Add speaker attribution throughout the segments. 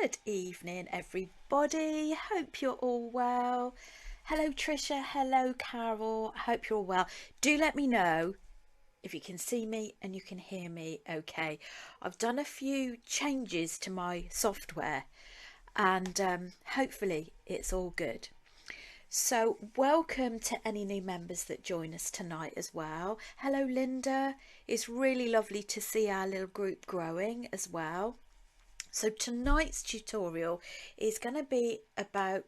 Speaker 1: Good evening, everybody. Hope you're all well. Hello, Trisha. Hello, Carol. Hope you're all well. Do let me know if you can see me and you can hear me okay. I've done a few changes to my software and hopefully it's all good. So welcome to any new members that join us tonight as well. Hello, Linda. It's really lovely to see our little group growing as well. So tonight's tutorial is going to be about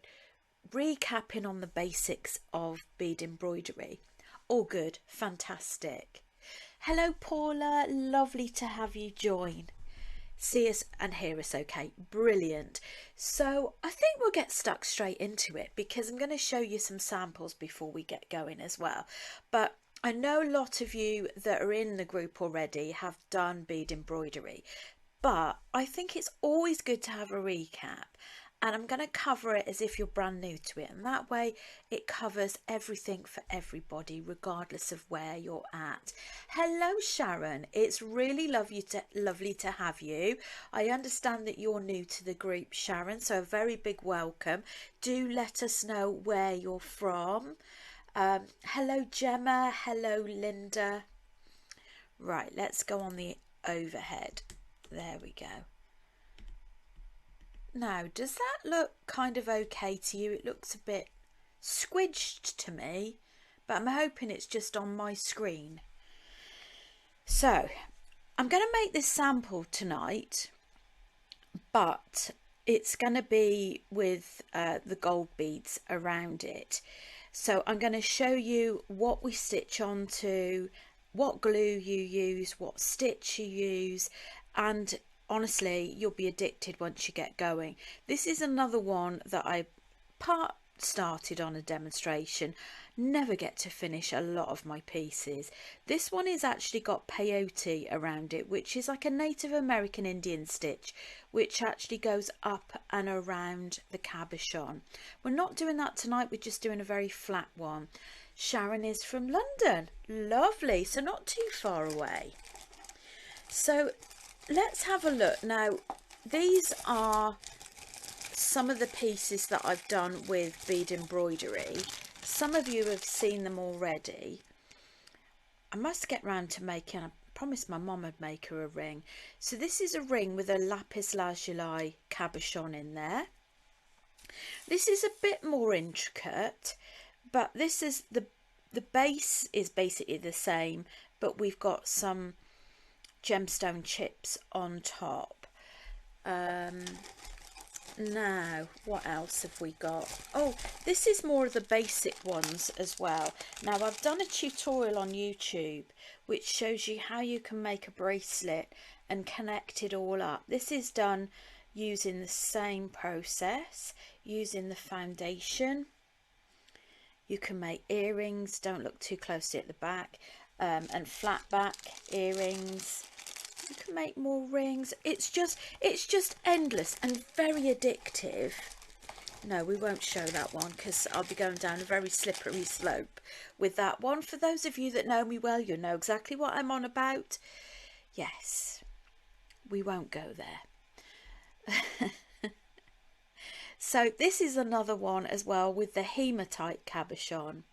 Speaker 1: recapping on the basics of bead embroidery. All good, fantastic. Hello Paula, lovely to have you join. See us and hear us okay, brilliant. So I think we'll get stuck straight into it because I'm going to show you some samples before we get going as well. But I know a lot of you that are in the group already have done bead embroidery. But I think it's always good to have a recap, and I'm going to cover it as if you're brand new to it, and that way it covers everything for everybody regardless of where you're at. Hello Sharon, it's really lovely to have you. I understand that you're new to the group, Sharon, so a very big welcome. Do let us know where you're from. Hello Gemma, hello Linda. Right, let's go on the overhead. There we go. Now, does that look kind of okay to you? It looks a bit squidged to me, but I'm hoping it's just on my screen. So, I'm going to make this sample tonight, but it's going to be with the gold beads around it. So I'm going to show you what we stitch onto, what glue you use, what stitch you use, and honestly you'll be addicted once you get going. This is another one that I started on a demonstration, never get to finish a lot of my pieces. This one is actually got peyote around it, which is like a Native American Indian stitch which actually goes up and around the cabochon. We're not doing that tonight, we're just doing a very flat one. Sharon is from London, lovely, so not too far away. So let's have a look. Now, these are some of the pieces that I've done with bead embroidery. Some of you have seen them already. I must get round to making, I promised my mum I'd make her a ring. So this is a ring with a lapis lazuli cabochon in there. This is a bit more intricate, but this is the base is basically the same, but we've got some gemstone chips on top. Now what else have we got? Oh, this is more of the basic ones as well. Now I've done a tutorial on YouTube which shows you how you can make a bracelet and connect it all up. This is done using the same process, using the foundation. You can make earrings, don't look too closely at the back, and flat back earrings. You can make more rings. It's just endless and very addictive. No, we won't show that one because I'll be going down a very slippery slope with that one. For those of you that know me well, you know exactly what I'm on about. Yes, we won't go there. So this is another one as well with the hematite cabochon.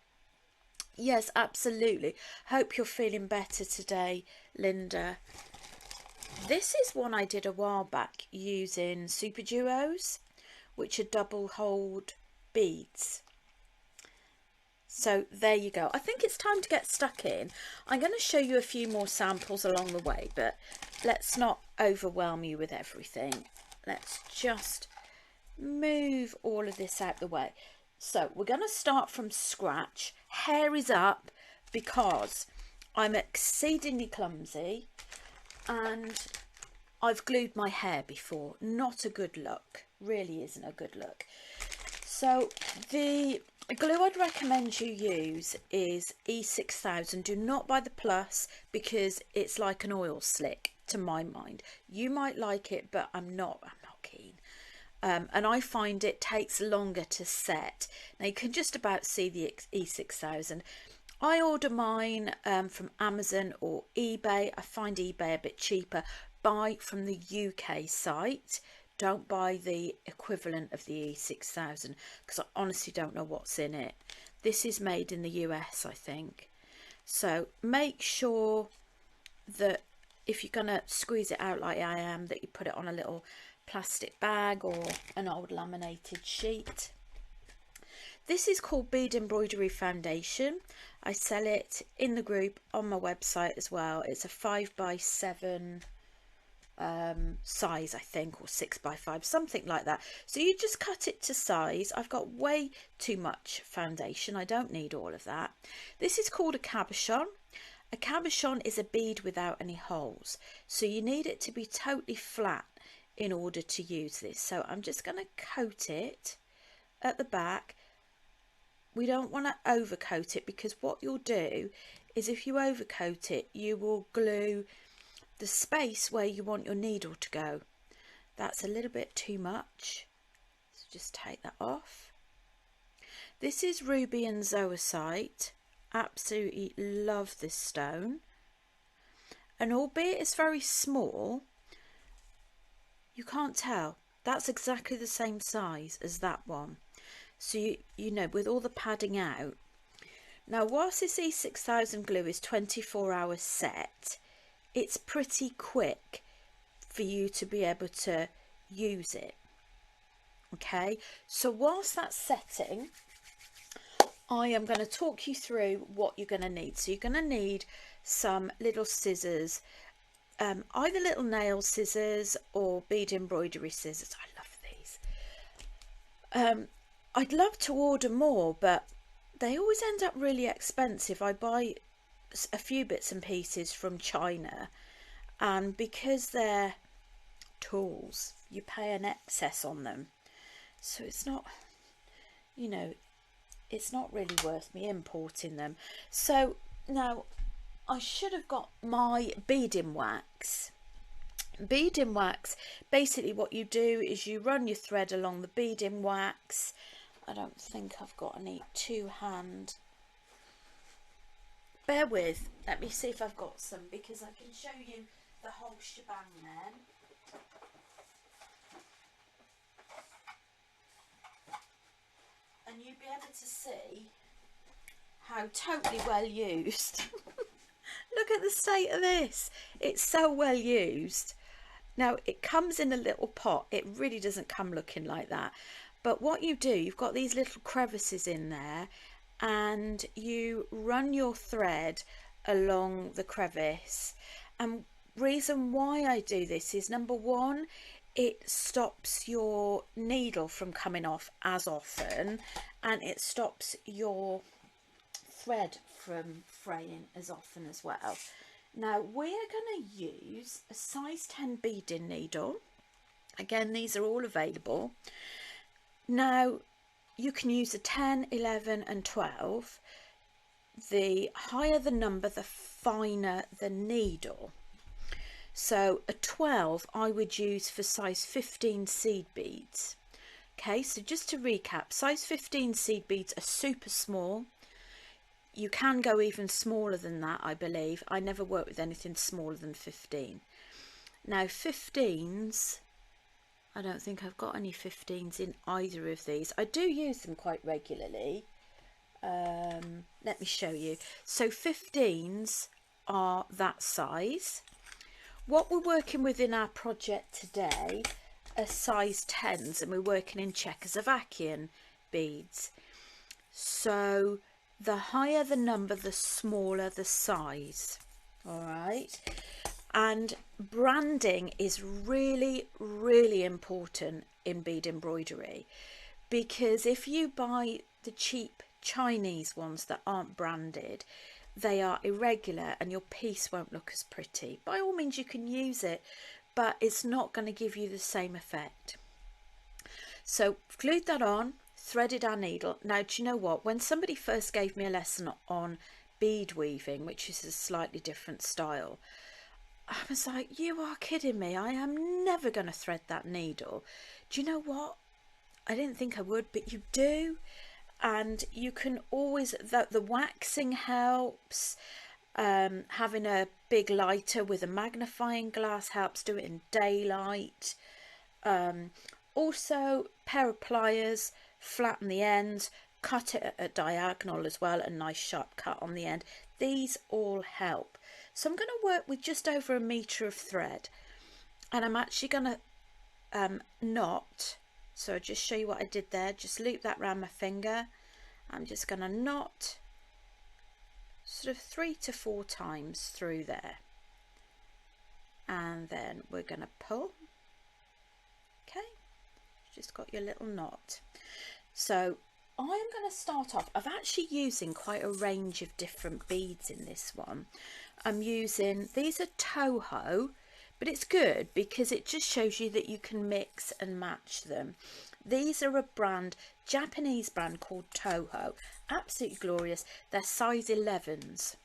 Speaker 1: Yes, absolutely. Hope you're feeling better today, Linda. This is one I did a while back using super duos, which are double hold beads. So there you go. I think it's time to get stuck in. I'm going to show you a few more samples along the way, but let's not overwhelm you with everything. Let's just move all of this out the way. So we're going to start from scratch. Hair is up because I'm exceedingly clumsy and I've glued my hair before. Not a good look, really isn't a good look. So the glue I'd recommend you use is E6000. Do not buy the plus because it's like an oil slick to my mind. You might like it, but I'm not keen. And I find it takes longer to set. Now you can just about see the E6000. I order mine from Amazon or eBay. I find eBay a bit cheaper. Buy from the UK site. Don't buy the equivalent of the E6000 because I honestly don't know what's in it. This is made in the US, I think. So make sure that if you're going to squeeze it out like I am, that you put it on a little plastic bag or an old laminated sheet. This is called Bead Embroidery Foundation. I sell it in the group on my website as well. It's a 5x7 size, I think, or 6x5, something like that. So you just cut it to size. I've got way too much foundation. I don't need all of that. This is called a cabochon. A cabochon is a bead without any holes. So you need it to be totally flat in order to use this. So I'm just going to coat it at the back. We don't want to overcoat it, because what you'll do is if you overcoat it, you will glue the space where you want your needle to go. That's a little bit too much. So just take that off. This is ruby and zoisite. Absolutely love this stone. And albeit it's very small, you can't tell. That's exactly the same size as that one. So you know, with all the padding out. Now, whilst this E6000 glue is 24 hours set, it's pretty quick for you to be able to use it. Okay, so whilst that's setting, I am going to talk you through what you're going to need. So you're going to need some little scissors, either little nail scissors or bead embroidery scissors. I love these. I'd love to order more, but they always end up really expensive. I buy a few bits and pieces from China, and because they're tools, you pay an excess on them. So it's not, you know, it's not really worth me importing them. So now I should have got my beading wax. Beading wax, basically what you do is you run your thread along the beading wax. I don't think I've got any two-hand. Bear with, let me see if I've got some, because I can show you the whole shebang then. And you'll be able to see how totally well used. Look at the state of this. It's so well used. Now, it comes in a little pot. It really doesn't come looking like that. But what you do, you've got these little crevices in there, and you run your thread along the crevice. And reason why I do this is, number one, it stops your needle from coming off as often, and it stops your thread from fraying as often as well. Now we're going to use a size 10 beading needle. Again, these are all available. Now you can use a 10, 11 and 12. The higher the number, the finer the needle. So a 12 I would use for size 15 seed beads. Okay, so just to recap, size 15 seed beads are super small. You can go even smaller than that, I believe. I never work with anything smaller than 15. Now 15s, I don't think I've got any 15s in either of these. I do use them quite regularly. Let me show you. So 15s are that size. What we're working with in our project today are size 10s, and we're working in Czechoslovakian beads. So the higher the number, the smaller the size. All right. And branding is really, really important in bead embroidery, because if you buy the cheap Chinese ones that aren't branded, they are irregular and your piece won't look as pretty. By all means you can use it, but it's not going to give you the same effect. So glued that on, threaded our needle. Now, do you know what? When somebody first gave me a lesson on bead weaving, which is a slightly different style, I was like, you are kidding me. I am never going to thread that needle. Do you know what? I didn't think I would, but you do. And you can always, the waxing helps. Having a big lighter with a magnifying glass helps. Do it in daylight. Also, pair of pliers, flatten the ends, cut it at a diagonal as well, a nice sharp cut on the end. These all help. So I'm going to work with just over 1 metre of thread, and I'm actually going to knot. So I'll just show you what I did there. Just loop that around my finger. I'm just going to knot sort of 3 to 4 times through there, and then we're going to pull. Okay, just got your little knot. So I am going to start off. I'm actually using quite a range of different beads in this one. I'm using, these are Toho, but it's good because it just shows you that you can mix and match them. These are a brand, Japanese brand called Toho. Absolutely glorious. They're size 11s.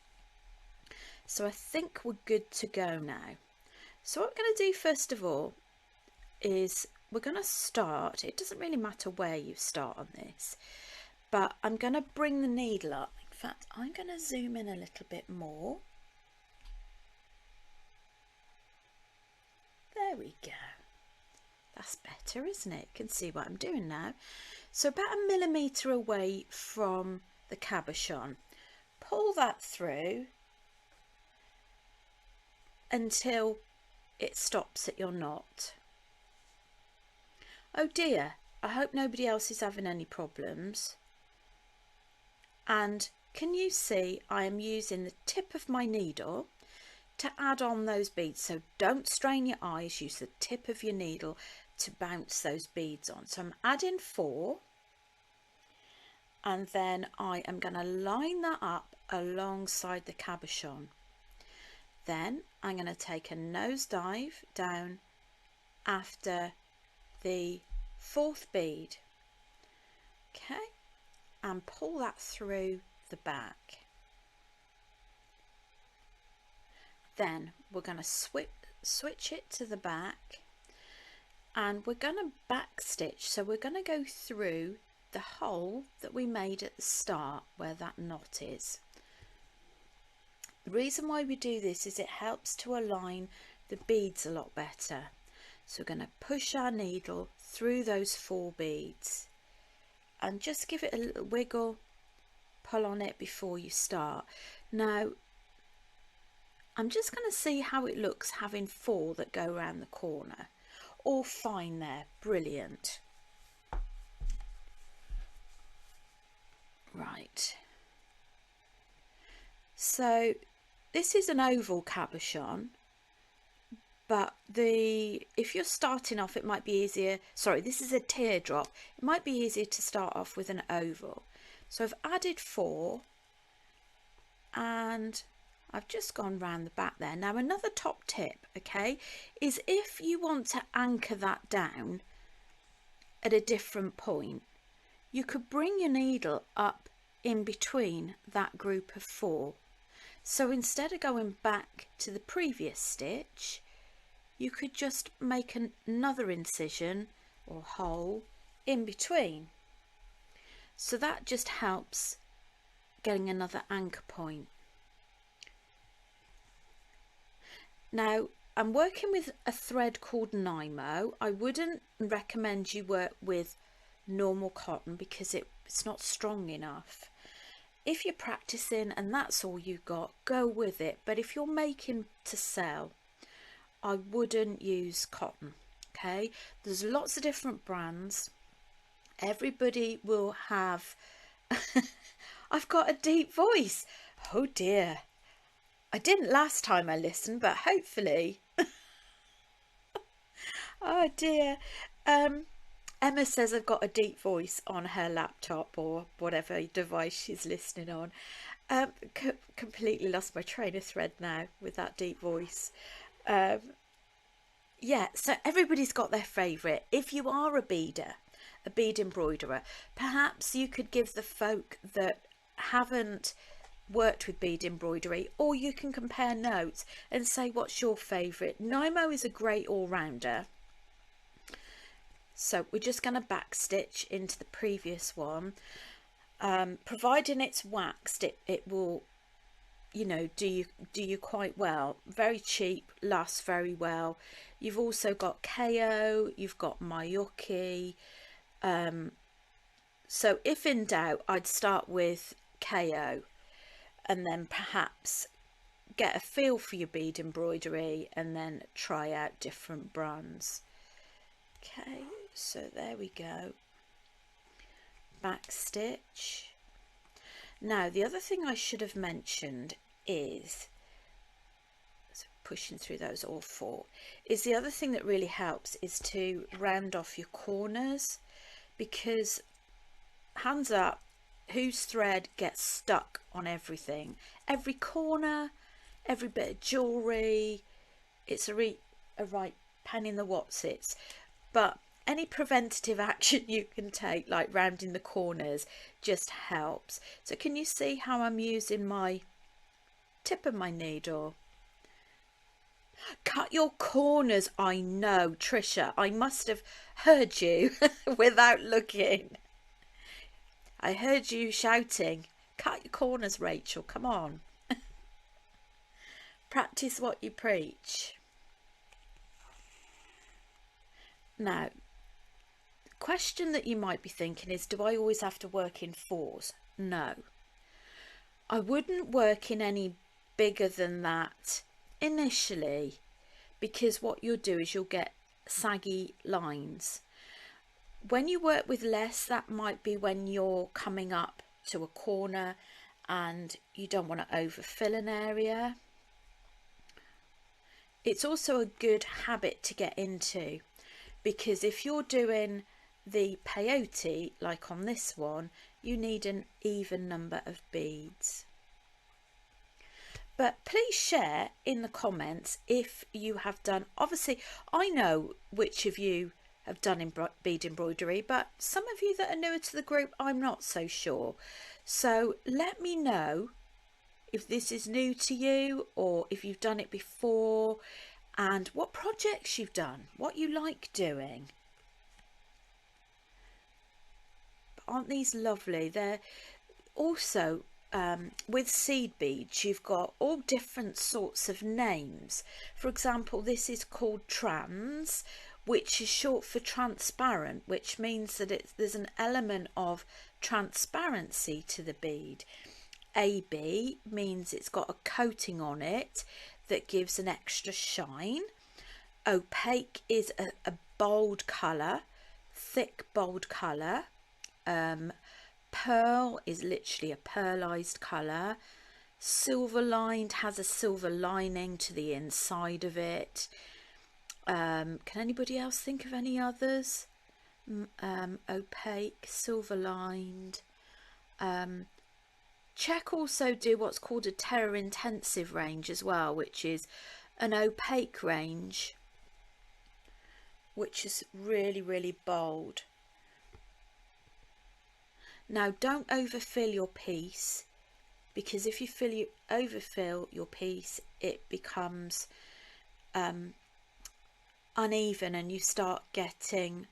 Speaker 1: So I think we're good to go now. So what I'm going to do first of all is we're going to start, it doesn't really matter where you start on this, but I'm going to bring the needle up. In fact, I'm going to zoom in a little bit more. There we go. That's better, isn't it? You can see what I'm doing now. So about 1 millimetre away from the cabochon. Pull that through until it stops at your knot. Oh dear, I hope nobody else is having any problems. And can you see I am using the tip of my needle to add on those beads? So don't strain your eyes, use the tip of your needle to bounce those beads on. So I'm adding 4, and then I am going to line that up alongside the cabochon. Then I'm going to take a nosedive down after the 4th bead, okay, and pull that through the back. Then we're going to switch it to the back, and we're going to back stitch. So we're going to go through the hole that we made at the start where that knot is. The reason why we do this is it helps to align the beads a lot better. So we're going to push our needle through those 4 beads and just give it a little wiggle, pull on it before you start. Now I'm just going to see how it looks having 4 that go around the corner. All fine there, brilliant. Right, so this is an oval cabochon, but if you're starting off, it might be easier, sorry, this is a teardrop, it might be easier to start off with an oval. So I've added 4, and I've just gone round the back there. Now another top tip, okay, is if you want to anchor that down at a different point, you could bring your needle up in between that group of 4. So instead of going back to the previous stitch, you could just make another incision or hole in between. So that just helps getting another anchor point. Now I'm working with a thread called Nymo. I wouldn't recommend you work with normal cotton because it's not strong enough. If you're practicing and that's all you got, go with it. But if you're making to sell, I wouldn't use cotton. Okay, there's lots of different brands. Everybody will have I've got a deep voice. Oh dear, I didn't last time I listened, but hopefully oh dear. Emma says I've got a deep voice on her laptop or whatever device she's listening on. Completely lost my train of thread now with that deep voice. Yeah, so everybody's got their favourite. If you are a beader, a bead embroiderer, perhaps you could give the folk that haven't worked with bead embroidery, or you can compare notes and say what's your favourite. Nymo is a great all-rounder. So we're just going to back stitch into the previous one. Providing it's waxed, it will you know, do you quite well. Very cheap, lasts very well. You've also got KO, you've got Mayuki. So if in doubt, I'd start with KO and then perhaps get a feel for your bead embroidery and then try out different brands. Okay, so there we go. Back stitch. Now the other thing I should have mentioned is, so pushing through those all four, is the other thing that really helps is to round off your corners, because hands up, whose thread gets stuck on everything, every corner, every bit of jewellery. It's a right pain in the whatsits, but any preventative action you can take, like rounding the corners, just helps. So can you see how I'm using my tip of my needle? Cut your corners. I know, Trisha, I must have heard you without looking. I heard you shouting, cut your corners, Rachel, come on. Practice what you preach. Now, the question that you might be thinking is, do I always have to work in fours? No. I wouldn't work in any bigger than that initially, because what you'll do is you'll get saggy lines. When you work with less, that might be when you're coming up to a corner and you don't want to overfill an area. It's also a good habit to get into, because if you're doing the peyote like on this one, you need an even number of beads. But please share in the comments if you have done, obviously I know which of you have done bead embroidery, but some of you that are newer to the group, I'm not so sure. So let me know if this is new to you or if you've done it before, and what projects you've done, what you like doing. But aren't these lovely? They're also with seed beads, you've got all different sorts of names. For example, this is called trans, which is short for transparent, which means that there's an element of transparency to the bead. AB means it's got a coating on it that gives an extra shine. Opaque is a bold colour, thick bold colour. Pearl is literally a pearlized colour. Silver lined has a silver lining to the inside of it. Can anybody else think of any others? Opaque, silver lined. Czech also do what's called a Terra Intensive range as well, which is an opaque range, which is really bold. Now don't overfill your piece, because if you overfill your piece, it becomes uneven and you start getting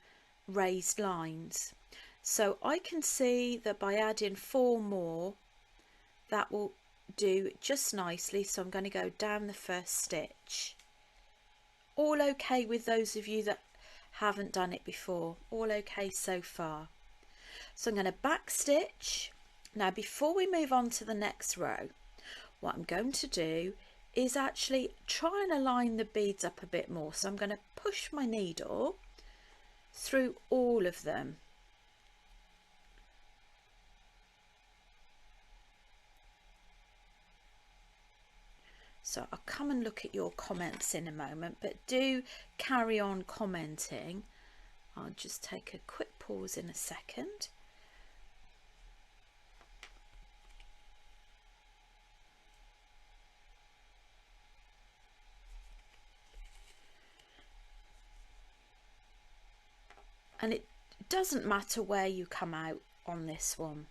Speaker 1: raised lines. So I can see that by adding 4 more, that will do just nicely. So I'm going to go down the first stitch. All okay with those of you that haven't done it before? All okay so far? So I'm going to back stitch. Now before we move on to the next row, what I'm going to do is actually try and align the beads up a bit more. So I'm going to push my needle through all of them. So I'll come and look at your comments in a moment, but do carry on commenting. I'll just take a quick pause in a second. And it doesn't matter where you come out on this one.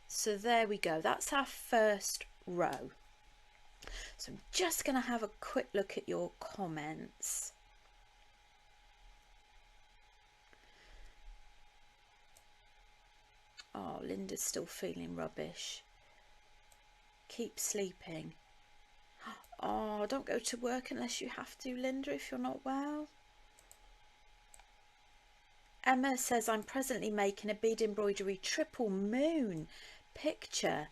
Speaker 1: So there we go, that's our first row. So I'm just going to have a quick look at your comments. Oh, Linda's still feeling rubbish. Keep sleeping. Oh, don't go to work unless you have to, Linda, if you're not well. Emma says, I'm presently making a bead embroidery triple moon picture.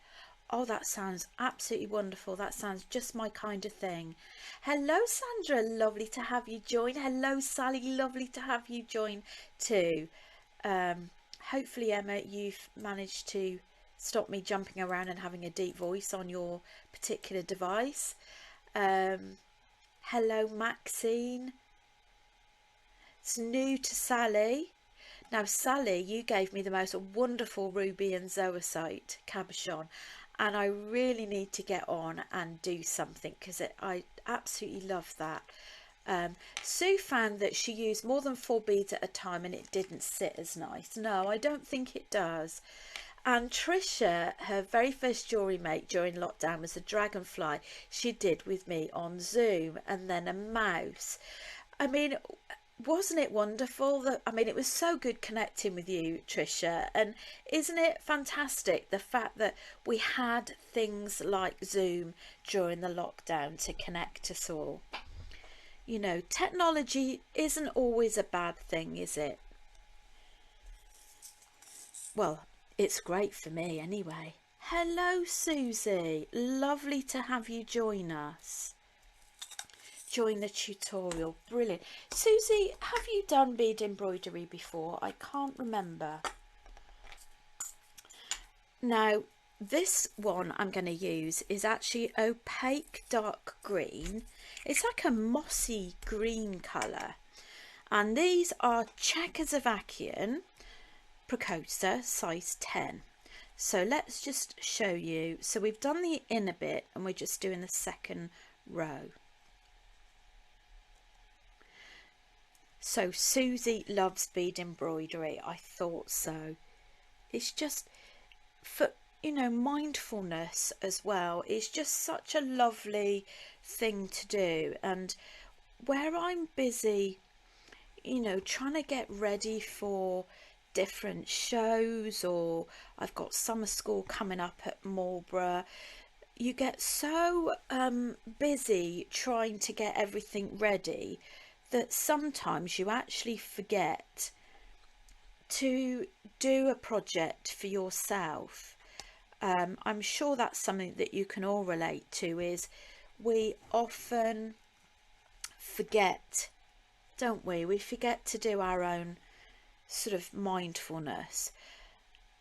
Speaker 1: Oh, that sounds absolutely wonderful. That sounds just my kind of thing. Hello, Sandra. Lovely to have you join. Hello, Sally. Lovely to have you join too. Hopefully, Emma, you've managed to stop me jumping around and having a deep voice on your particular device. Hello, Maxine. It's new to Sally. Now, Sally, you gave me the most wonderful ruby and zoisite cabochon, and I really need to get on and do something because I absolutely love that. Sue found that she used more than 4 beads at a time and it didn't sit as nice. No, I don't think it does. And Trisha, her very first jewellery make during lockdown was a dragonfly she did with me on Zoom, and then a mouse. I mean, wasn't it wonderful? That, I mean, it was so good connecting with you, Trisha, and isn't it fantastic the fact that we had things like Zoom during the lockdown to connect us all? You know, technology isn't always a bad thing, is it? Well, it's great for me anyway. Hello, Susie. Lovely to have you join us. Join the tutorial. Brilliant. Susie, have you done bead embroidery before? I can't remember. Now, this one I'm going to use is actually opaque dark green. It's like a mossy green colour. And these are Czechoslovakian Precosa size 10. So let's just show you. So we've done the inner bit and we're just doing the second row. So Susie loves bead embroidery. I thought so. It's just for, you know, mindfulness as well. It's just such a lovely thing to do. And where I'm busy, you know, trying to get ready for different shows, or I've got summer school coming up at Marlborough, you get so busy trying to get everything ready that sometimes you actually forget to do a project for yourself. I'm sure that's something that you can all relate to, is we often forget, don't we? We forget to do our own sort of mindfulness.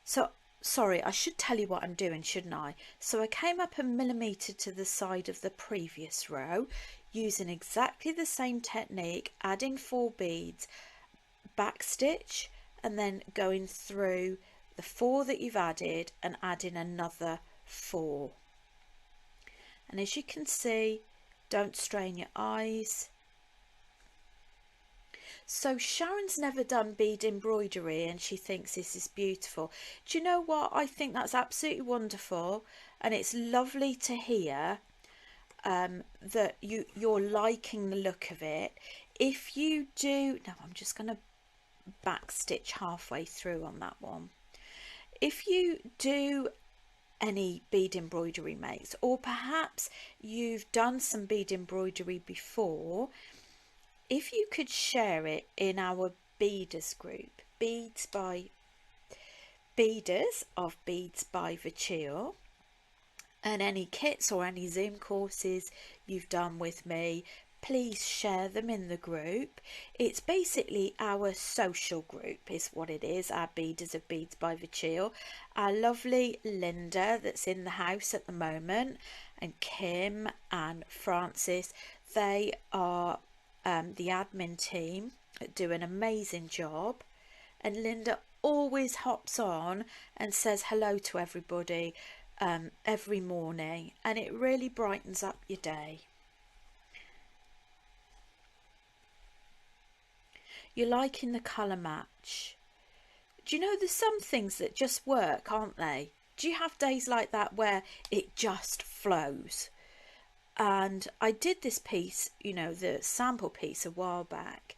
Speaker 1: So sorry, I should tell you what I'm doing, shouldn't I? So I came up a millimetre to the side of the previous row using exactly the same technique, adding 4 beads, back stitch, and then going through the 4 that you've added and adding another 4. And as you can see, don't strain your eyes. So Sharon's never done bead embroidery and she thinks this is beautiful. Do you know what? I think that's absolutely wonderful, and it's lovely to hear that you're liking the look of it. If you do, now I'm just going to back stitch halfway through on that one. If you do any bead embroidery makes, or perhaps you've done some bead embroidery before, if you could share it in our Beaders group, Beaders of Beads by Verchiel, and any kits or any Zoom courses you've done with me, please share them in the group. It's basically our social group is what it is, our Beaders of Beads by Verchiel. Our lovely Linda that's in the house at the moment, and Kim and Francis, they are the admin team that do an amazing job, and Linda always hops on and says hello to everybody every morning, and it really brightens up your day. You're liking the colour match. Do you know there's some things that just work, aren't they? Do you have days like that where it just flows? And I did this piece, you know, the sample piece a while back,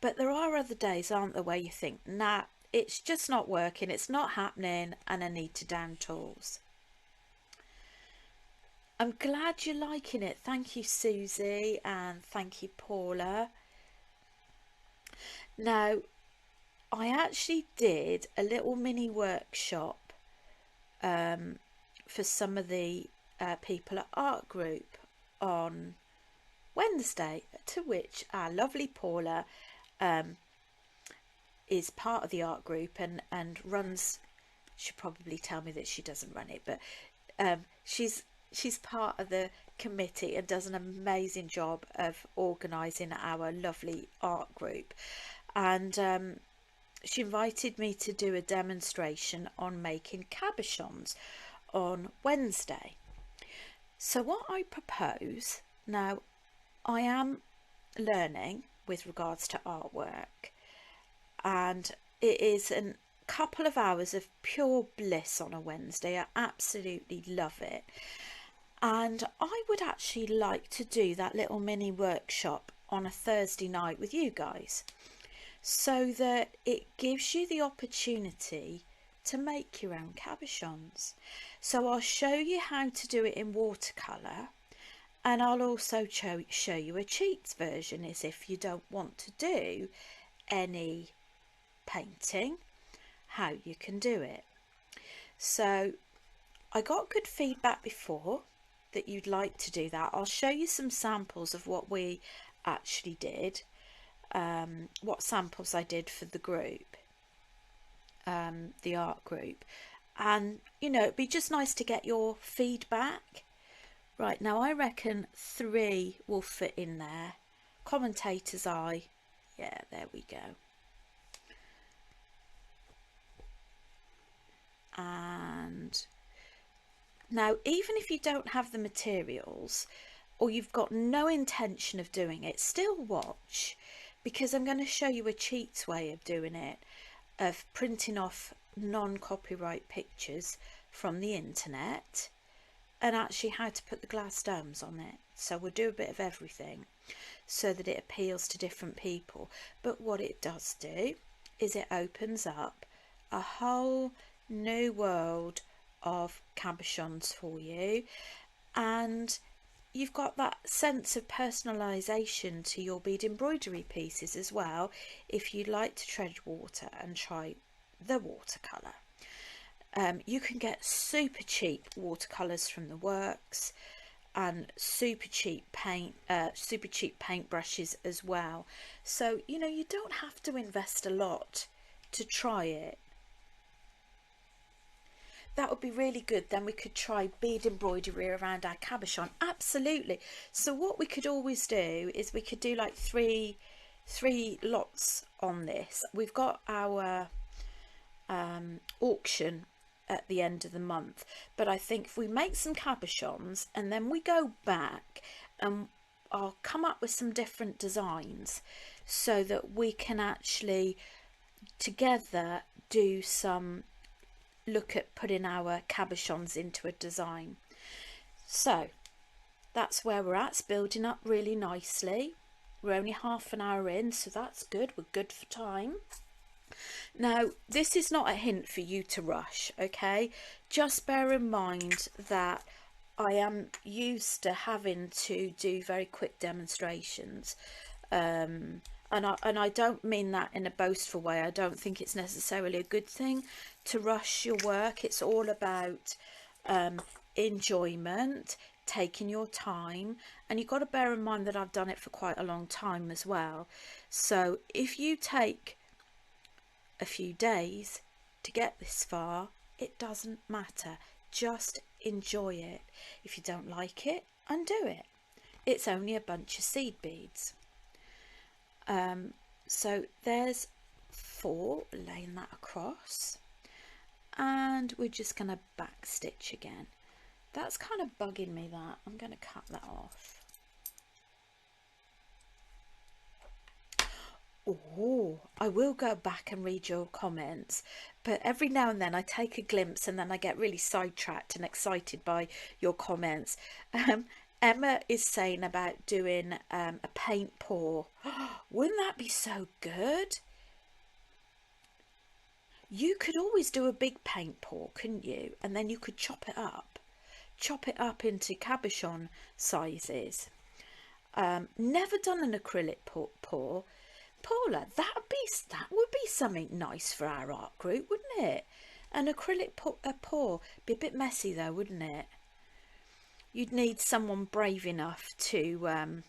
Speaker 1: but there are other days, aren't there, where you think, nah, it's just not working, it's not happening, and I need to down tools. I'm glad you're liking it. Thank you, Susie, and thank you, Paula. Now, I actually did a little mini workshop for some of the people at Art Group on Wednesday, to which our lovely Paula is part of the art group and runs. She'll probably tell me that she doesn't run it, but she's part of the committee and does an amazing job of organising our lovely art group. And she invited me to do a demonstration on making cabochons on Wednesday. So what I propose now, I am learning with regards to artwork, and it is a couple of hours of pure bliss on a Wednesday. I absolutely love it, and I would actually like to do that little mini workshop on a Thursday night with you guys, so that it gives you the opportunity to make your own cabochons. So I'll show you how to do it in watercolour, and I'll also show you a cheats version, as if you don't want to do any painting, how you can do it. So I got good feedback before that you'd like to do that. I'll show you some samples of what we actually did, what samples I did for the group, the art group, and you know, it'd be just nice to get your feedback. Right, now I reckon 3 will fit in there. Commentator's eye. Yeah, there we go. And now, even if you don't have the materials or you've got no intention of doing it, still watch, because I'm going to show you a cheats way of doing it, of printing off non-copyright pictures from the internet, and actually how to put the glass domes on it. So we'll do a bit of everything so that it appeals to different people. But what it does do is it opens up a whole new world of cabochons for you, and you've got that sense of personalisation to your bead embroidery pieces as well, if you'd like to tread water and try the watercolour. You can get super cheap watercolours from the works, and super cheap paint brushes as well. So you know, you don't have to invest a lot to try it. That would be really good. Then we could try bead embroidery around our cabochon. Absolutely. So what we could always do is we could do like three lots on this. We've got our auction at the end of the month, but I think if we make some cabochons and then we go back and I'll come up with some different designs so that we can actually together do some look at putting our cabochons into a design. So that's where we're at. It's building up really nicely. We're only half an hour in, so that's good. We're good for time. Now, this is not a hint for you to rush, okay? Just bear in mind that I am used to having to do very quick demonstrations, and I don't mean that in a boastful way. I don't think it's necessarily a good thing to rush your work. It's all about enjoyment, taking your time, and you've got to bear in mind that I've done it for quite a long time as well. So if you take a few days to get this far, it doesn't matter. Just enjoy it. If you don't like it, undo it. It's only a bunch of seed beads. So there's 4, laying that across, and we're just going to back stitch again. That's kind of bugging me, that. I'm going to cut that off. Oh, I will go back and read your comments, but every now and then I take a glimpse and then I get really sidetracked and excited by your comments. Emma is saying about doing a paint pour. Wouldn't that be so good? You could always do a big paint pour, couldn't you? And then you could chop it up. chop it up into cabochon sizes. Never done an acrylic pour. Paula, that would be something nice for our art group, wouldn't it? An acrylic pour. Be a bit messy though, wouldn't it? You'd need someone brave enough to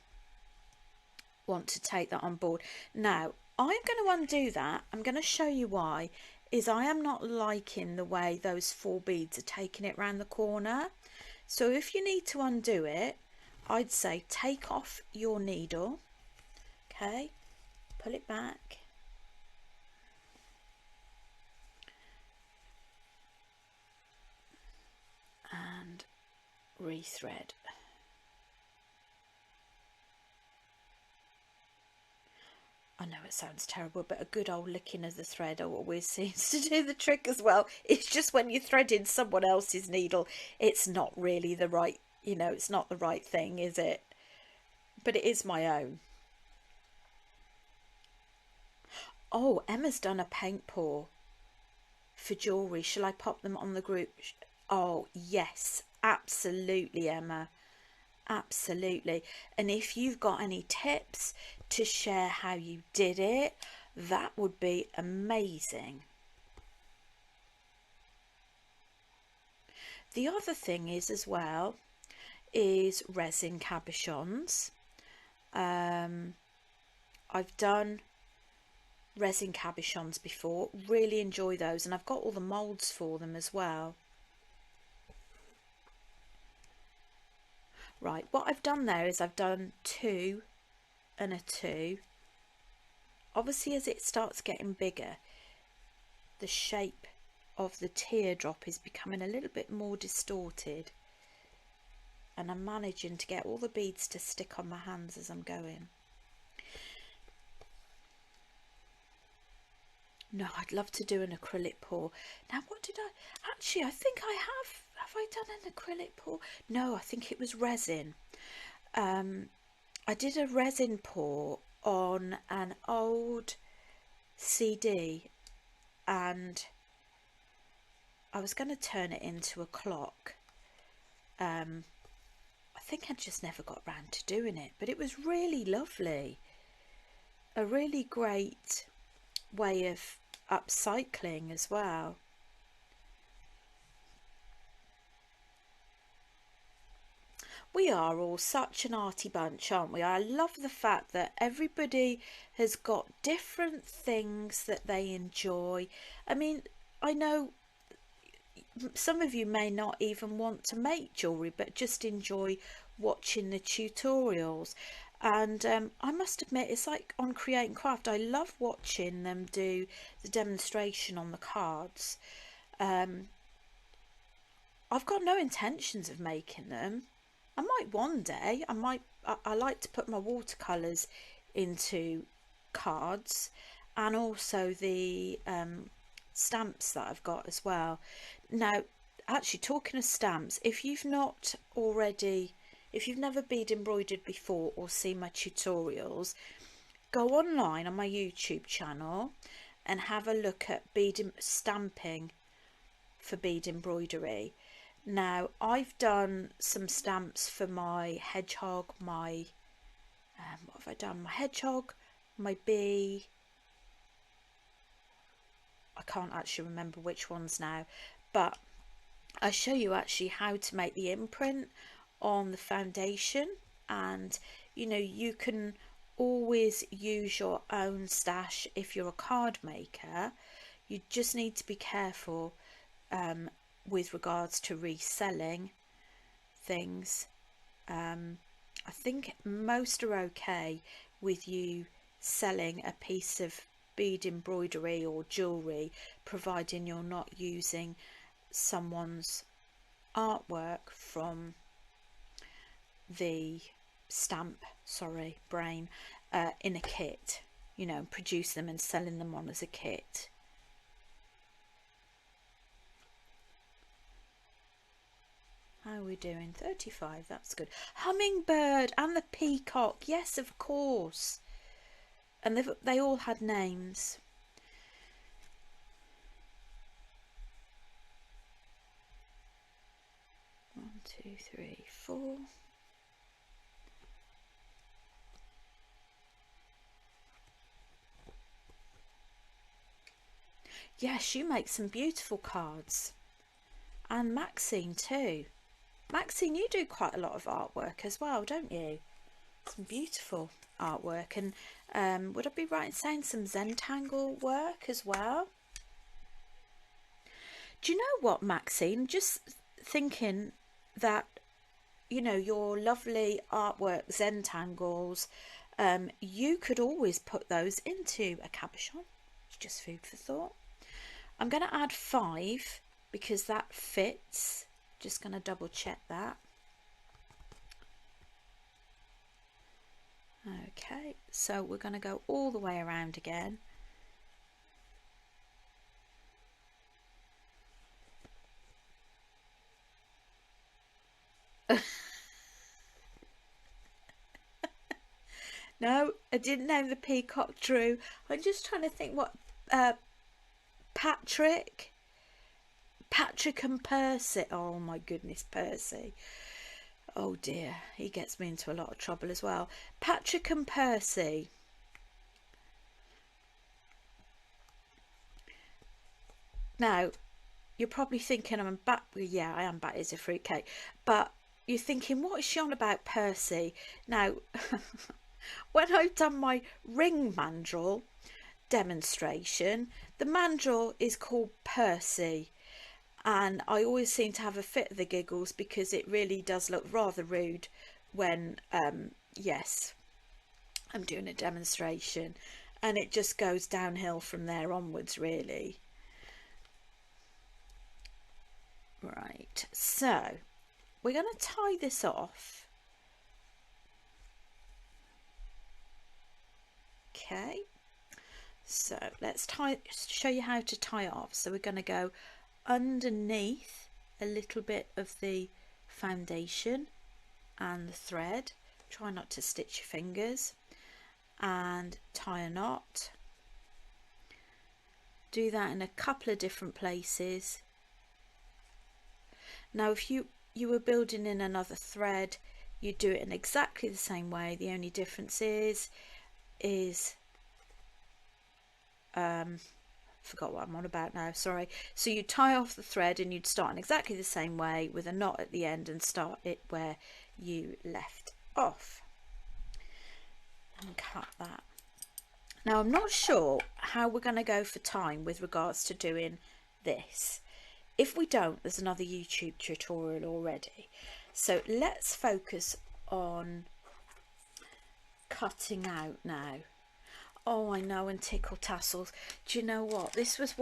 Speaker 1: want to take that on board. Now, I'm going to undo that. I'm going to show you why. Is I am not liking the way those 4 beads are taking it round the corner. So if you need to undo it, I'd say take off your needle. Okay, pull it back. And rethread. I know it sounds terrible, but a good old licking of the thread always seems to do the trick as well. It's just when you're threading someone else's needle, it's not really the right, you know, it's not the right thing, is it? But it is my own. Oh, Emma's done a paint pour for jewellery. Shall I pop them on the group? Oh, yes, absolutely, Emma. Absolutely. And if you've got any tips to share how you did it, that would be amazing. The other thing is as well is resin cabochons. I've done resin cabochons before, really enjoy those, and I've got all the molds for them as well. Right, what I've done there is I've done 2 and a 2. Obviously, as it starts getting bigger, the shape of the teardrop is becoming a little bit more distorted, and I'm managing to get all the beads to stick on my hands as I'm going. No, I'd love to do an acrylic pour. Now, what did I... Actually, I think I have. Have I done an acrylic pour? No, I think it was resin. I did a resin pour on an old CD, and I was going to turn it into a clock. I think I just never got round to doing it, but it was really lovely. A really great way of upcycling as well. We are all such an arty bunch, aren't we? I love the fact that everybody has got different things that they enjoy. I mean, I know some of you may not even want to make jewellery, but just enjoy watching the tutorials. And I must admit, it's like on Create and Craft, I love watching them do the demonstration on the cards. I've got no intentions of making them. I might one day. I like to put my watercolours into cards, and also the stamps that I've got as well. Now, actually, talking of stamps, if you've never bead embroidered before or seen my tutorials, go online on my YouTube channel and have a look at stamping for bead embroidery. Now, I've done some stamps for my hedgehog, what have I done? My hedgehog, my bee. I can't actually remember which ones now, but I show you actually how to make the imprint on the foundation, and you know, you can always use your own stash if you're a card maker. You just need to be careful with regards to reselling things. I think most are okay with you selling a piece of bead embroidery or jewellery, providing you're not using someone's artwork from the brain in a kit, you know, produce them and selling them on as a kit. How are we doing? 35, that's good. Hummingbird and the peacock, yes, of course. And they all had names. One, two, 2, 3, 4. Yes, you make some beautiful cards. And Maxine too. Maxine, you do quite a lot of artwork as well, don't you? Some beautiful artwork. And would I be right in saying some Zentangle work as well? Do you know what, Maxine? Just thinking that, you know, your lovely artwork Zentangles, you could always put those into a cabochon. It's just food for thought. I'm going to add 5 because that fits. Just going to double check that. Okay, so we're going to go all the way around again. No, I didn't name the peacock Drew. I'm just trying to think what Patrick and Percy. Oh my goodness, Percy. Oh dear, he gets me into a lot of trouble as well. Patrick and Percy. Now, you're probably thinking I'm back. Well, yeah, I am back as a fruitcake. But you're thinking, what is she on about, Percy? Now, when I've done my ring mandrel demonstration, the mandrel is called Percy, and I always seem to have a fit of the giggles because it really does look rather rude when yes, I'm doing a demonstration, and it just goes downhill from there onwards really. Right, so we're going to tie this off. Okay, so let's show you how to tie it off. So we're going to go underneath a little bit of the foundation and the thread. Try not to stitch your fingers, and tie a knot. Do that in a couple of different places. Now if you were building in another thread, you do it in exactly the same way. The only difference is forgot what I'm on about now, sorry. So you tie off the thread and you'd start in exactly the same way with a knot at the end and start it where you left off. And cut that. Now I'm not sure how we're going to go for time with regards to doing this. If we don't, there's another YouTube tutorial already. So let's focus on cutting out now. Oh, I know, and tickle tassels. Do you know what? This was,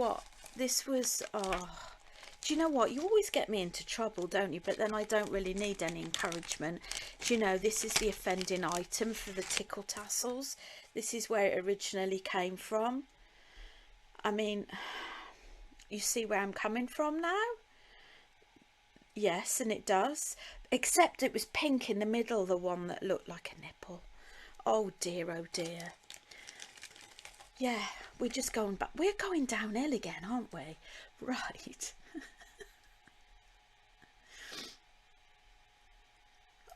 Speaker 1: oh, do you know what? You always get me into trouble, don't you? But then I don't really need any encouragement. Do you know, this is the offending item for the tickle tassels. This is where it originally came from. I mean, you see where I'm coming from now? Yes, and it does. Except it was pink in the middle, the one that looked like a nipple. Oh dear, oh dear. Yeah, we're just going back. We're going downhill again, aren't we? Right.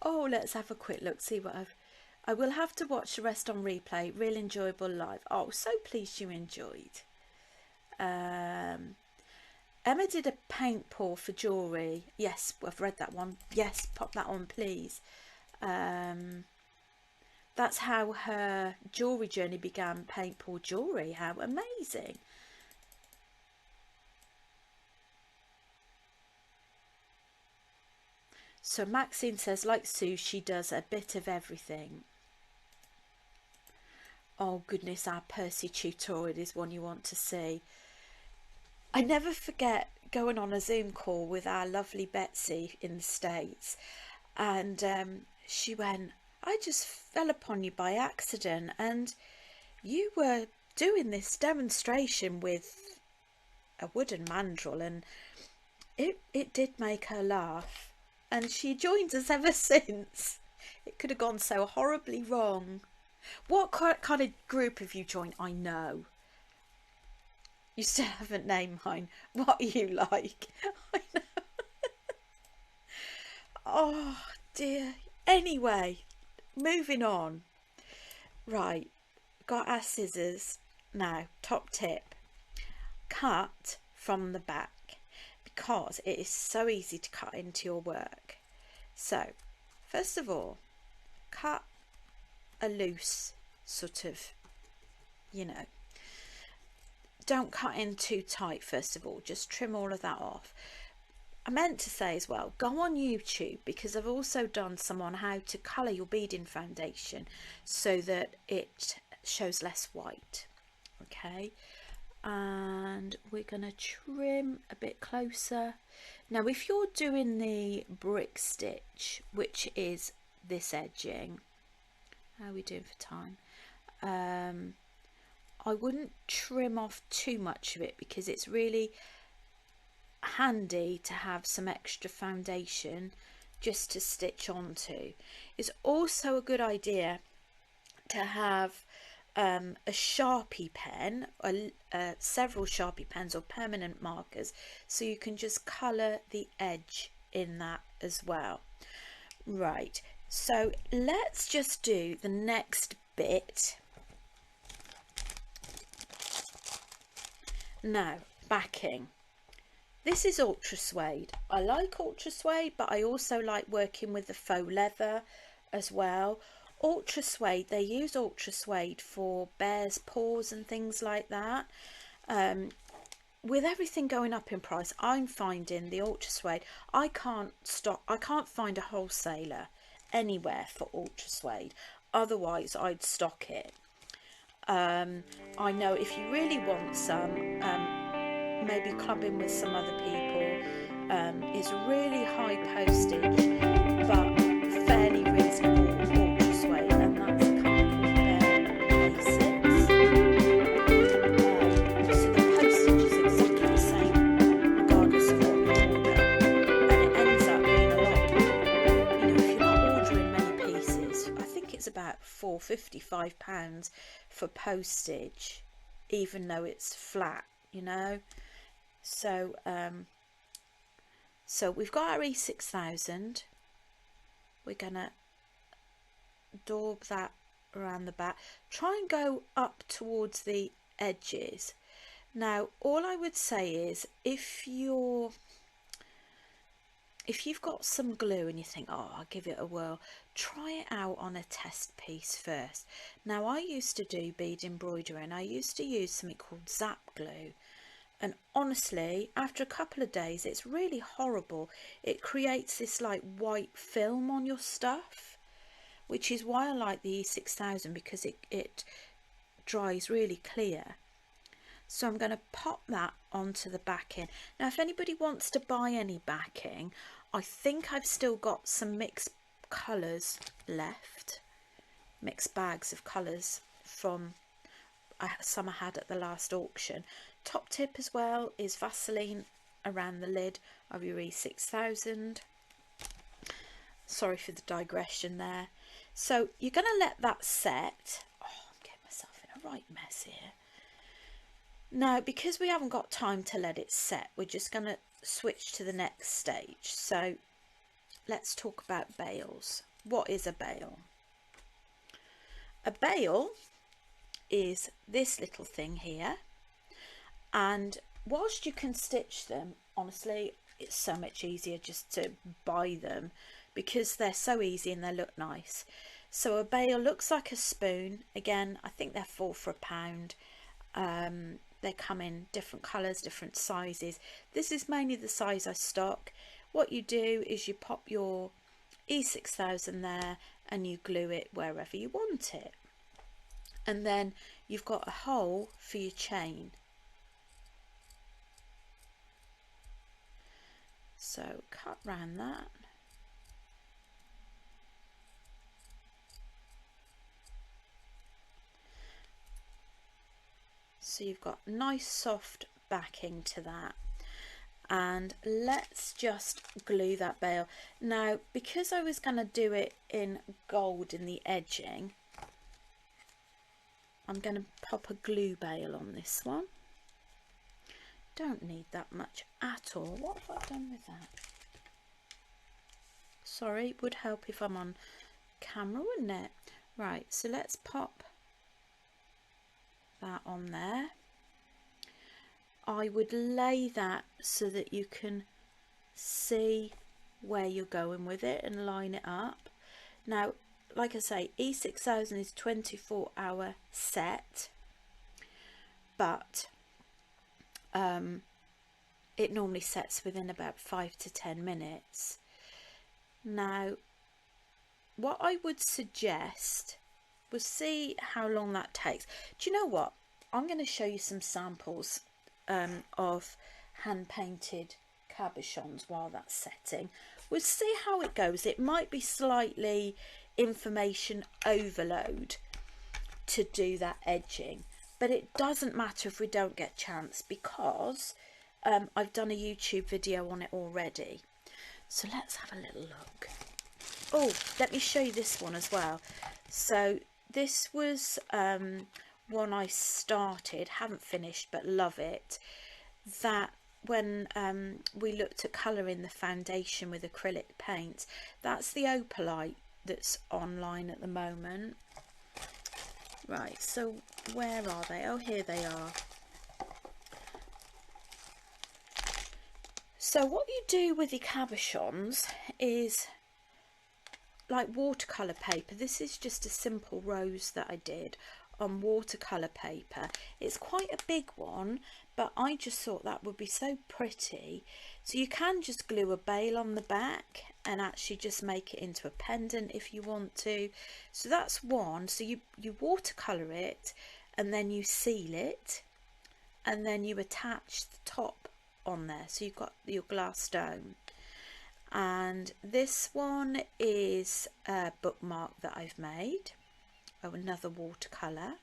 Speaker 1: Oh, let's have a quick look, see what I will have to watch the rest on replay. Real enjoyable live. Oh, so pleased you enjoyed. Emma did a paint pour for jewellery. Yes, I've read that one. Yes, pop that on, please. That's how her jewellery journey began, paint pour jewellery. How amazing. So Maxine says, like Sue, she does a bit of everything. Oh goodness, our Percy tutorial is one you want to see. I never forget going on a Zoom call with our lovely Betsy in the States, and she went, I just fell upon you by accident, and you were doing this demonstration with a wooden mandrel, and it did make her laugh, and she joined us ever since. It could have gone so horribly wrong. What kind of group have you joined? I know. You still haven't named mine. What are you like? I know. Oh dear. Anyway, moving on. Right, got our scissors. Now, top tip, cut from the back, because it is so easy to cut into your work. So first of all, cut a loose sort of, you know, don't cut in too tight. First of all, just trim all of that off. I meant to say as well, go on YouTube, because I've also done some on how to colour your beading foundation so that it shows less white. Okay, and we're going to trim a bit closer. Now if you're doing the brick stitch, which is this edging, how are we doing for time? I wouldn't trim off too much of it, because it's really handy to have some extra foundation just to stitch onto. It's also a good idea to have a Sharpie pen, or several Sharpie pens or permanent markers, so you can just colour the edge in that as well. Right, so let's just do the next bit. Now, backing. This is ultra suede. I like ultra suede, but I also like working with the faux leather as well. Ultra suede, they use ultra suede for bears' paws and things like that. With everything going up in price, I'm finding the ultra suede, I can't find a wholesaler anywhere for ultra suede. Otherwise, I'd stock it. I know if you really want some, maybe clubbing with some other people, is really high postage but fairly reasonable ultra suede, and that's a company called Basics. So the postage is exactly the same regardless of what you order, and it ends up being a lot, you know, if you're not ordering many pieces, I think it's about £4.55 for postage, even though it's flat, you know. So so we've got our E6000. We're gonna daub that around the back, try and go up towards the edges. Now all I would say is, if you've got some glue and you think, oh, I'll give it a whirl, try it out on a test piece first. Now I used to do bead embroidery, and I used to use something called zap glue, and honestly after a couple of days it's really horrible. It creates this like white film on your stuff, which is why I like the E6000, because it dries really clear. So I'm going to pop that onto the backing. Now if anybody wants to buy any backing, I think I've still got some mixed colours left, mixed bags of colours from some I had at the last auction. Top tip as well is Vaseline around the lid of your E6000. Sorry for the digression there. So you're going to let that set. Oh, I'm getting myself in a right mess here. Now, because we haven't got time to let it set, we're just going to switch to the next stage. So let's talk about bales. What is a bale? A bale is this little thing here, and whilst you can stitch them, honestly it's so much easier just to buy them, because they're so easy and they look nice. So a bale looks like a spoon. Again, I think they're £4 for £1. They come in different colours, different sizes. This is mainly the size I stock. What you do is you pop your E6000 there and you glue it wherever you want it, and then you've got a hole for your chain. So cut round that. So you've got nice soft backing to that, and let's just glue that bale. Now because I was going to do it in gold in the edging, I'm going to pop a glue bale on this one. Don't need that much at all. What have I done with that? Sorry, it would help if I'm on camera, wouldn't it? Right, so let's pop that on there. I would lay that so that you can see where you're going with it and line it up. Now, like I say, E6000 is 24-hour set, but it normally sets within about 5 to 10 minutes. Now, what I would suggest was see how long that takes. Do you know what? I'm going to show you some samples of hand painted cabochons while that's setting. We'll see how it goes. It might be slightly information overload to do that edging, but it doesn't matter if we don't get chance, because I've done a YouTube video on it already. So let's have a little look. Oh, let me show you this one as well. So this was one I started, haven't finished, but love it. That when we looked at colouring the foundation with acrylic paint, that's the opalite that's online at the moment. Right, so where are they? Oh, here they are. So what you do with your cabochons is like watercolour paper. This is just a simple rose that I did on watercolour paper. It's quite a big one, but I just thought that would be so pretty. So you can just glue a bail on the back and actually just make it into a pendant if you want to. So that's one. So you watercolour it and then you seal it and then you attach the top on there. So you've got your glass dome. And this one is a bookmark that I've made. Oh, another watercolour.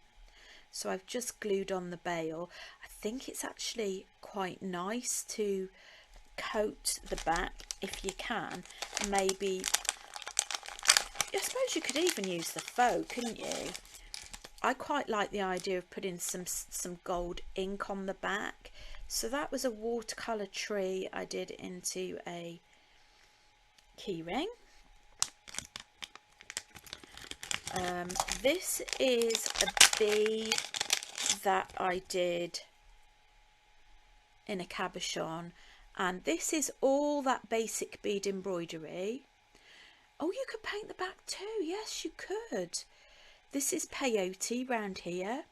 Speaker 1: So I've just glued on the bail. I think it's actually quite nice to coat the back if you can. Maybe, I suppose you could even use the faux, couldn't you? I quite like the idea of putting some gold ink on the back. So that was a watercolour tree I did into a keyring. This is a bead that I did in a cabochon, and this is all that basic bead embroidery. Oh, you could paint the back too. Yes, you could. This is peyote round here,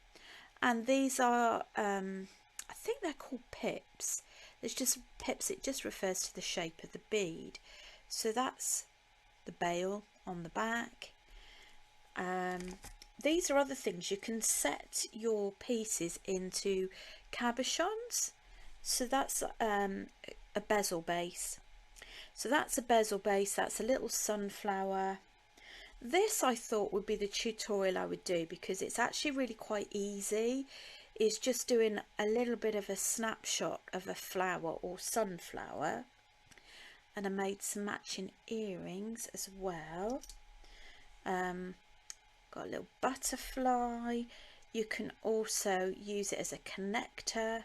Speaker 1: and these are I think they're called pips. There's just pips, it just refers to the shape of the bead. So that's the bail on the back. These are other things. You can set your pieces into cabochons. So that's a bezel base. So that's a bezel base. That's a little sunflower. This I thought would be the tutorial I would do, because it's actually really quite easy. It's just doing a little bit of a snapshot of a flower or sunflower. And I made some matching earrings as well. Got a little butterfly. You can also use it as a connector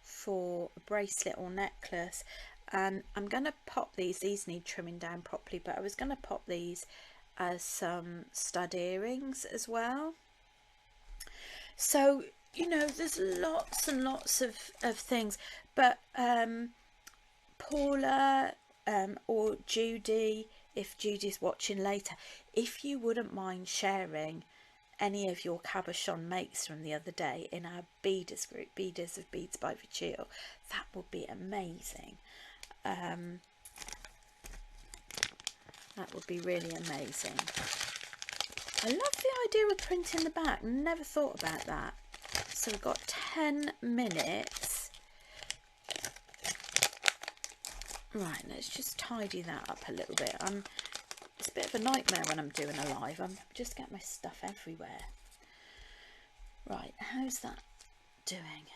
Speaker 1: for a bracelet or necklace. And I'm going to pop these need trimming down properly, but I was going to pop these as some stud earrings as well. So, you know, there's lots and lots of things, but Paula or Judy, if Judy's watching later, if you wouldn't mind sharing any of your cabochon makes from the other day in our beaders group, Beaders of Beads by Verchiel, that would be amazing. That would be really amazing. I love the idea of printing the back. Never thought about that. So we've got 10 minutes. Right, let's just tidy that up a little bit. It's a bit of a nightmare when I'm doing a live. I'm just getting my stuff everywhere. Right, how's that doing?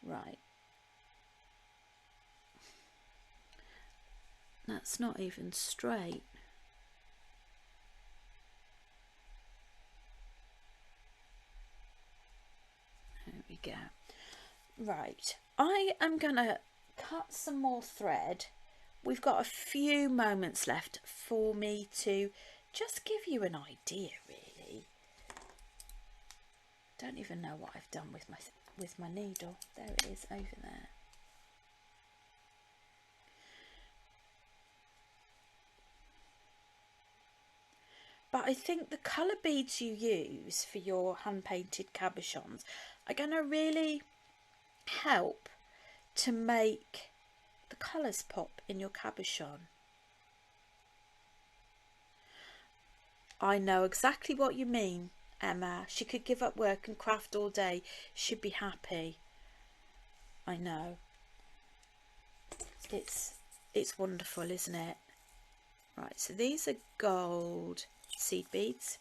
Speaker 1: Right. That's not even straight. There we go. Right, I am gonna cut some more thread. We've got a few moments left for me to just give you an idea, really. Don't even know what I've done with my needle. There it is, over there. But I think the colour beads you use for your hand-painted cabochons are going to really help to make the colours pop in your cabochon. I know exactly what you mean, Emma. She could give up work and craft all day. She'd be happy. I know. It's wonderful, isn't it? Right, so these are gold seed beads,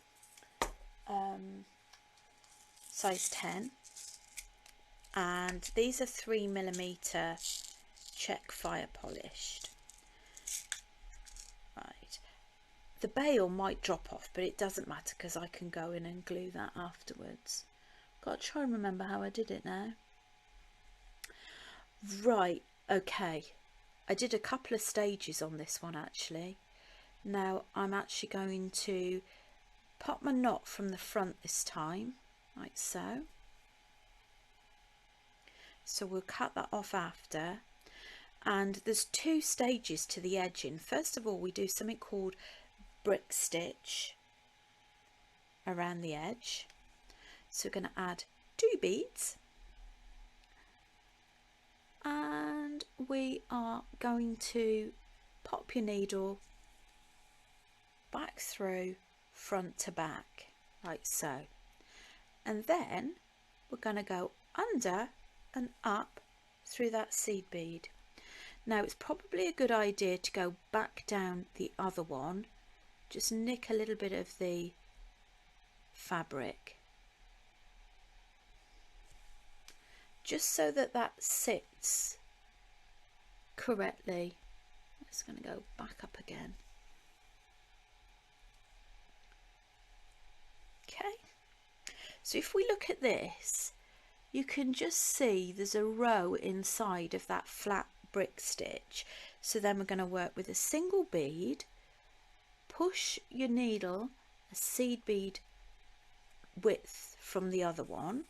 Speaker 1: size 10, and these are 3mm check fire polished. Right, the bail might drop off, but it doesn't matter because I can go in and glue that afterwards. Got to try and remember how I did it now. Right, okay, I did a couple of stages on this one actually. Now I'm actually going to pop my knot from the front this time, like so. So we'll cut that off after. And there's 2 stages to the edging. First of all, we do something called brick stitch around the edge. So we're going to add 2 beads. And we are going to pop your needle back through front to back, like so. And then we're going to go under and up through that seed bead. Now it's probably a good idea to go back down the other one, just nick a little bit of the fabric, just so that that sits correctly. I'm just going to go back up again. Okay, so if we look at this, you can just see there's a row inside of that flat brick stitch. So then we're going to work with a single bead, push your needle a seed bead width from the other one,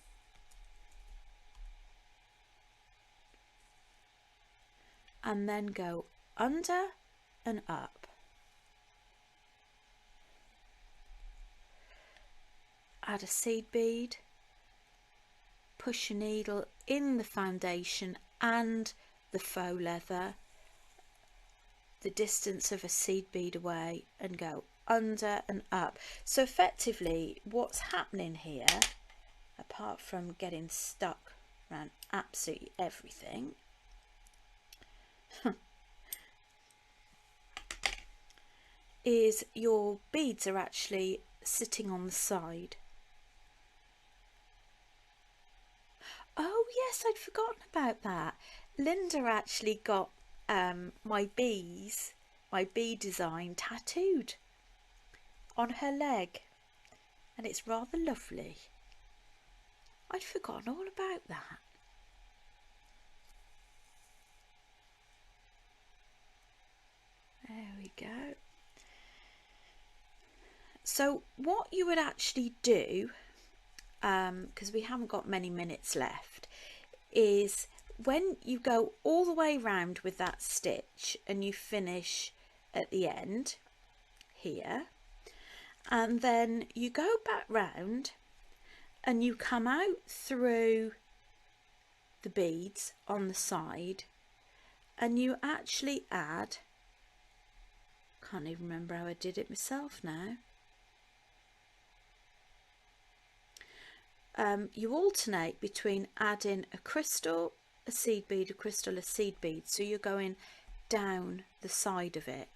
Speaker 1: and then go under and up. Add a seed bead, push your needle in the foundation and the faux leather, the distance of a seed bead away, and go under and up. So effectively what's happening here, apart from getting stuck around absolutely everything, is your beads are actually sitting on the side. Oh yes, I'd forgotten about that. Linda actually got my bead design tattooed on her leg, and it's rather lovely. I'd forgotten all about that. There we go. So what you would actually do, because we haven't got many minutes left, is when you go all the way round with that stitch and you finish at the end here, and then you go back round and you come out through the beads on the side, and you actually add, can't even remember how I did it myself now, you alternate between adding a crystal, a seed bead, a crystal, a seed bead, so you're going down the side of it.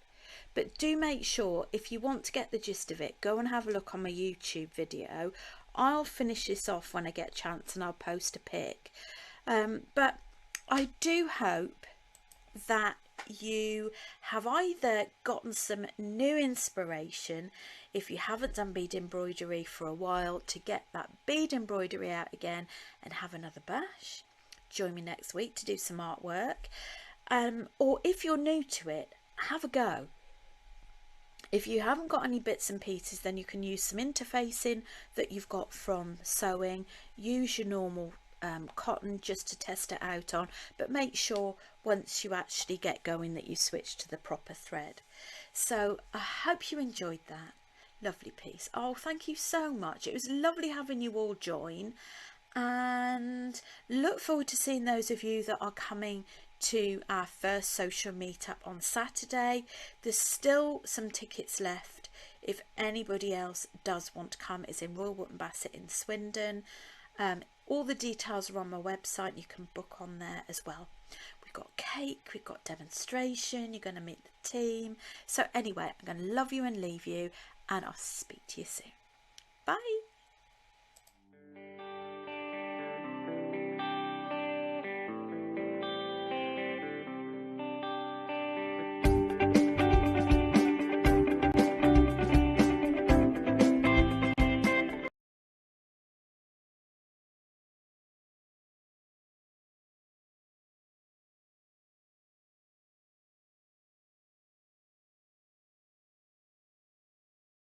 Speaker 1: But do make sure, if you want to get the gist of it, go and have a look on my YouTube video. I'll finish this off when I get a chance and I'll post a pic. But I do hope that you have either gotten some new inspiration, if you haven't done bead embroidery for a while, to get that bead embroidery out again and have another bash. Join me next week to do some artwork. Or if you're new to it, have a go. If you haven't got any bits and pieces, then you can use some interfacing that you've got from sewing. Use your normal cotton just to test it out on, but make sure once you actually get going that you switch to the proper thread. So I hope you enjoyed that. Lovely piece. Oh, thank you so much. It was lovely having you all join, and look forward to seeing those of you that are coming to our first social meetup on Saturday. There's still some tickets left if anybody else does want to come. It's in Royal Wootton Bassett in Swindon. All the details are on my website. You can book on there as well. We've got cake, we've got demonstration, you're going to meet the team. So anyway, I'm going to love you and leave you, and I'll speak to you soon. Bye.